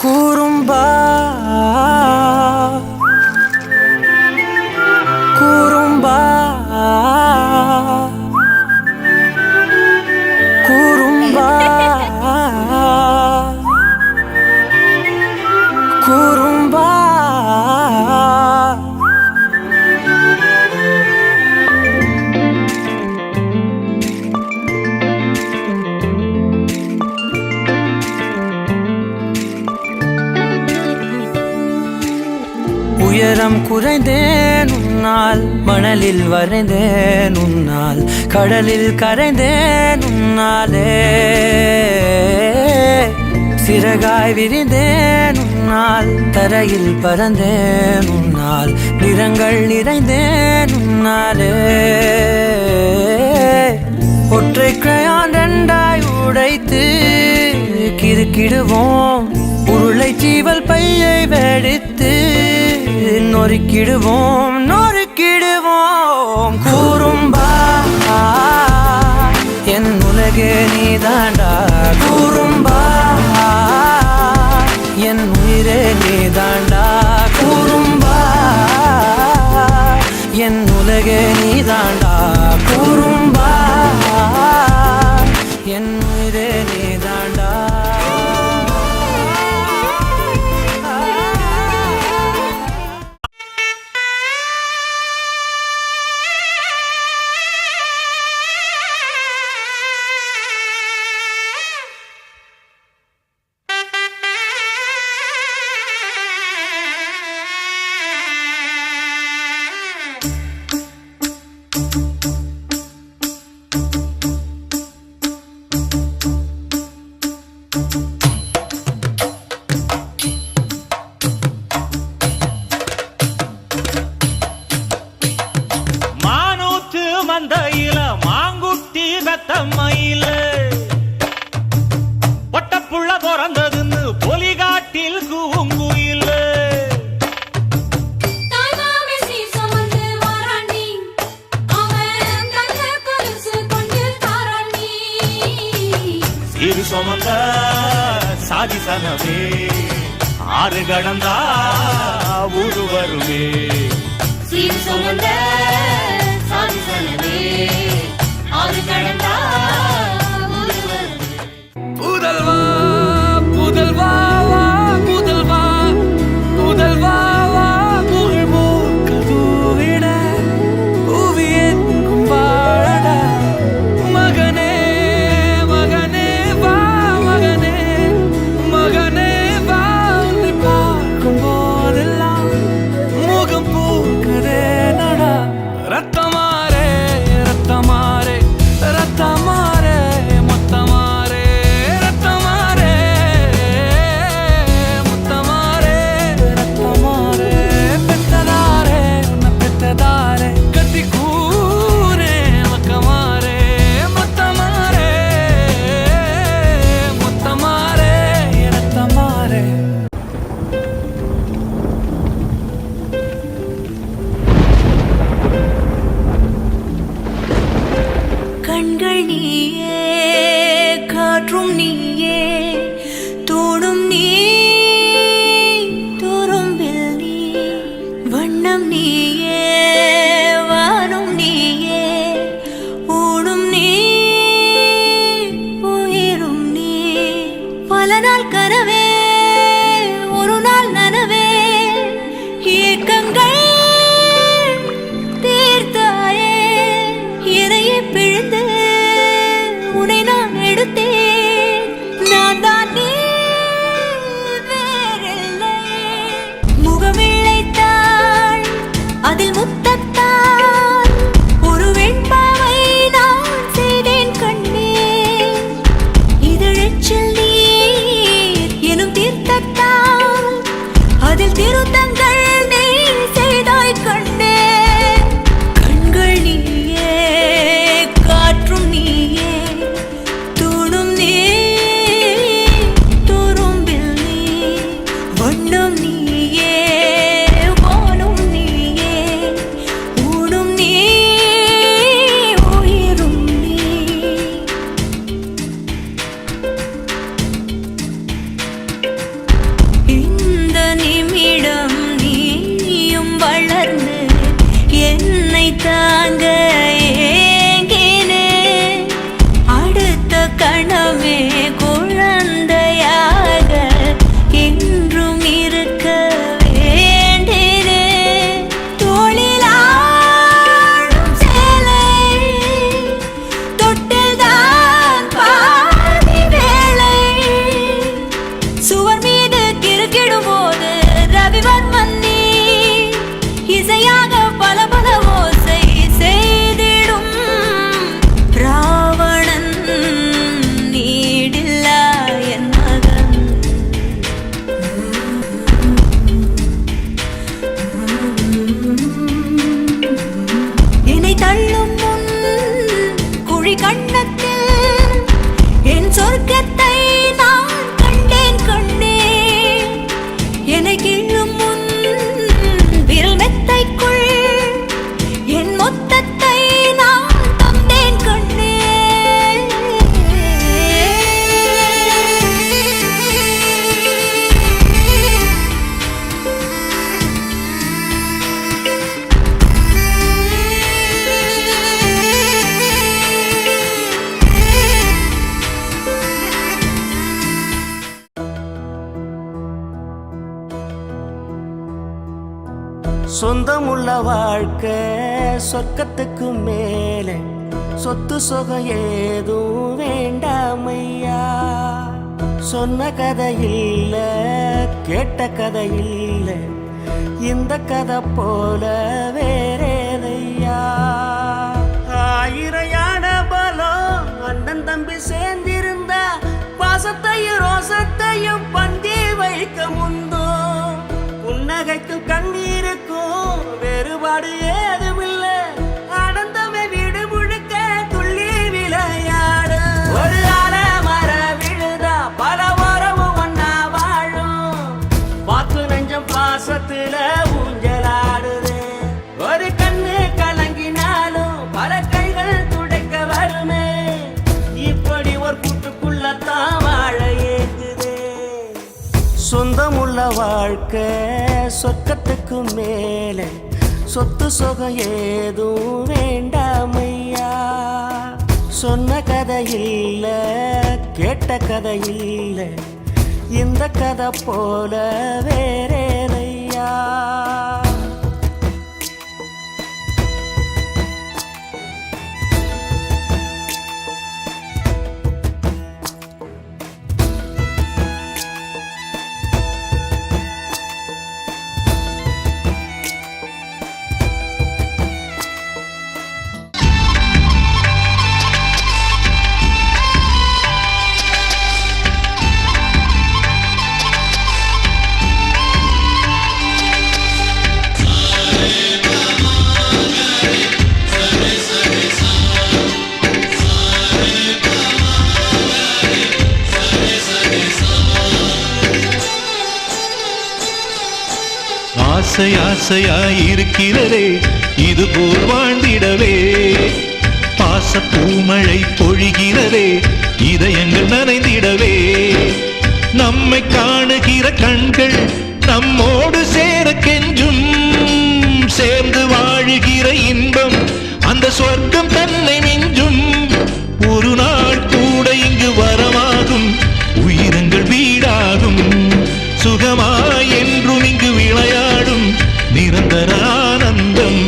குறும்பா குறும்பா குறும்பா குறும்பா உயரம் குறைந்தேன் உன்னால், மணலில் வரைந்தேன் உன்னால், கடலில் கரைந்தேன் உன்னாலே, சிறகாய் விரிந்தேன் உன்னால், தரையில் பறந்தேன் உன்னால், நிறங்கள் நிறைந்தேன் உன்னாலே. ஒற்றை கிரையான் ரெண்டாய் உடைத்து கிறுக்கிடுவோம், உருளை சீவல் பையை வெடித்து நொறுக்கிடுவோம் நொறுக்கிடுவோம். குறும்பா என் உலகே நீதாண்டா, குறும்பா என் உயிரே நீதாண்டா, குறும்பா என் உலகே நீதாண்டா, குறும்பா என் உயிரே நீதாண்டா. மந்தையில மாங்குட்டி ரத்தம்மையில ஒட்டப்புள்ள பிறந்ததுன்னு பொலிகாட்டில் கூங்குயில சீரு சுமந்த சாதி சனவே ஆறு கடந்தா ஊரு வருமே, சீரு சுமந்த புதல்வா புதல்வா புதல்வா புதல்வா புகழ்மூக்கதூவிட புவியின் வாழட மகனே மகனே வா மகனே மகனே வா, உன்னை பார்க்கும் போதெல்லாம் முகம் பூக்குதே நடா. ரத்தமாரே ரத்தமாரே ரத்தமாரே முத்தமாரே ரத்தமாரே முத்தமாரே ரத்தமாரே பெத்ததாரே உன்னை பெத்ததாரே கத்தி கூரே மக்கமாரே முத்தமாரே முத்தமாரே ரத்தமாரே. கண்கள் நீயே, காற்றும் நீயே, தோடும் நீ, துரும்பில் நீ, வண்ணம் நீயே, வானும் நீயே, ஊடும் நீ, உயிரும் நீ. பல நாள் கனவே, ஒரு நாள் நனவே, ஏக்கங்கள் தீர்த்தாயே, இறையை பிழிந்து உன்னை நான் எடுத்தேன். நான் தான் நீ வேறில்லை. முகமிழைத்தாள் அதில் முத்தத்தால் ஒரு வெண்பாவை நான் செய்தேன் கண்ணே. இதழச்சில் நீர் எனும் தீர்த்தத்தால் அதில் திருத்தங்கள் நீ செய்தாய் கண்ணே. கண்கள் நீயே, காற்றும் நீயே, தூணும் நீ, துரும்பில் நீ, வண்ணம் நீயே, வானும் நீயே, ஊடும் நீ, உயிரும் நீ. சொந்தமுள்ள வாழ்க்கை சொர்க்கத்துக்கு மேலே சொத்து சுகம் ஏதும் வேண்டாமையா. சொன்ன கதை இல்ல கேட்ட கதை இல்ல இந்த கதை போல வேறேதையா. ஆயிரையான பலம் அண்ணன் தம்பி சேர்ந்திருந்தா பாசத்தையும் ரோசத்தையும் பந்தி வைக்க முந்தோ. புன்னகைக்கும் கண்ணீருக்கும் வேறுபாடு ஏதுமில்ல. ஆனந்தமே வீடு முழுக்க துள்ளி விளையாடு. ஒரு மர விழுதா பல உறவும் ஒன்னா வாழும். வாக்கு நெஞ்சம் பாசத்துல ஊஞ்சலாடுது. ஒரு கண்ணு கலங்கினாலும் பல கைகள் துடைக்க வருமே. இப்படி ஒரு கூட்டுக்குள்ளத்தான் வாழ ஏங்குது. சொந்தமுள்ள வாழ்க்கை சொர்க்கத்துக்கு மேலே சொத்து சுகம் ஏதும் வேண்டாமையா. சொன்ன கதை இல்ல கேட்ட கதை இல்ல இந்த கதை போல வேறேதையா. ஆசை ஆசையாயிருக்கிறதே இதுபோல் வாழ்ந்திடவே. பாச பூமழை பொழிகிறதே இதயங்கள் நனைந்திடவே. நம்மை காணுகிற கண்கள் நம்மோடு சேர கெஞ்சும். சேர்ந்து வாழுகிற இன்பம் அந்த சொர்க்கம் தன்னை மிஞ்சும். ஒரு நாள் கூட இங்கு வரமாகும் உயிரங்கள் வீடாகும். சுகமாய் என்றும் இங்கு விளையாடும் நிரந்தர ஆனந்தம்.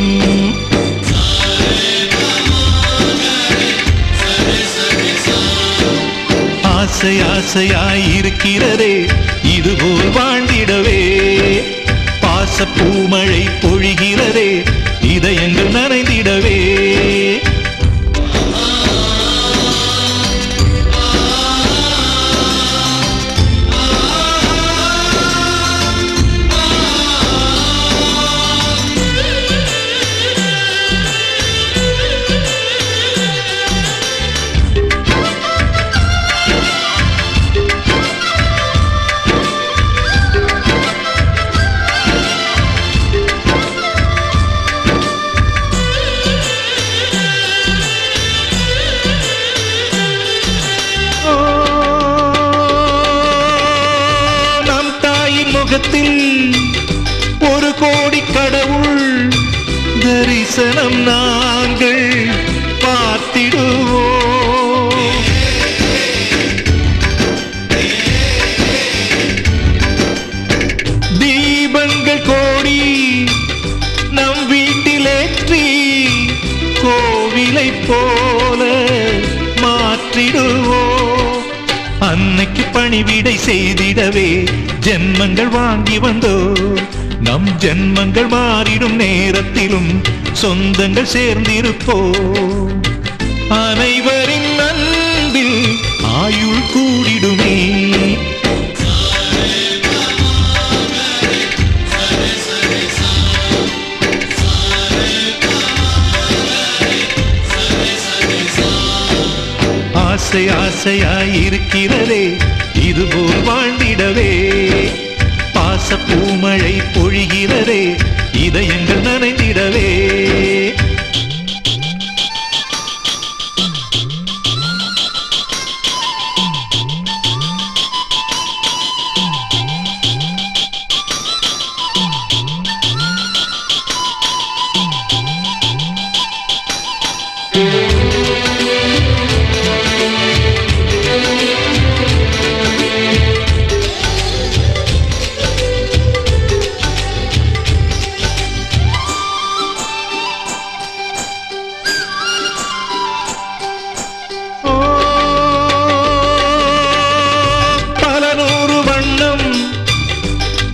ஆசை ஆசையாயிருக்கிறதே இதுபோல் வாழ்ந்திடவே. பாச பூமழை பொழிகிறதே இதயங்கள் நனைந்திடவே. ஒரு கோடி கடவுள் தரிசனம் நாங்கள் பார்த்திடுவோம். தீபங்கள் கோடி நம் வீட்டிலேற்றி கோவிலை போல மாற்றிடுவோம். அன்னைக்கு பணிவிடை செய்திடவே ஜென்மங்கள் வாங்கி வந்தோ. நம் ஜென்மங்கள் மாறிடும் நேரத்திலும் சொந்தங்கள் சேர்ந்திருப்போ. அனைவரின் அன்பில் ஆயுள் கூடிடுமே. ஆசை ஆசையாயிருக்கிறதே இதுபோல் வாழ்ந்திடவே. பாச பூமழை பொழிகிறதே இதயங்கள் நனைந்திடவே.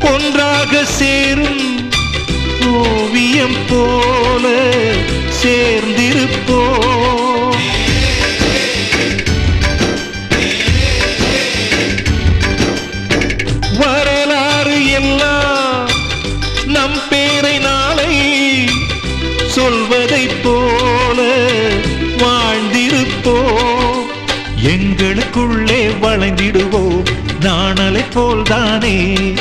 ஒன்றாக சேரும் ஓவியம் போல சேர்ந்திருப்போம். வரலாறு எல்லாம் நம் பேரை நாளை சொல்வதைப் போல வாழ்ந்திருப்போம். எங்களுக்குள்ளே வளைந்திடுவோம் நாணலை போல்தானே.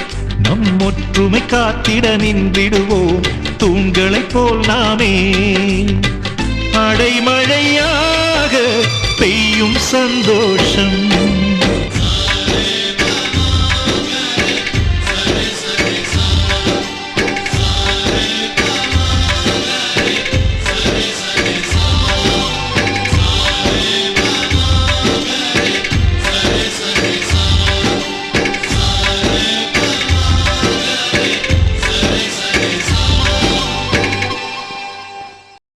நம் ஒற்றுமை காத்திட நின்றிடுவோம் தூண்களைப் போல் நாமே. அடைமழையாக பெய்யும் சந்தோஷம்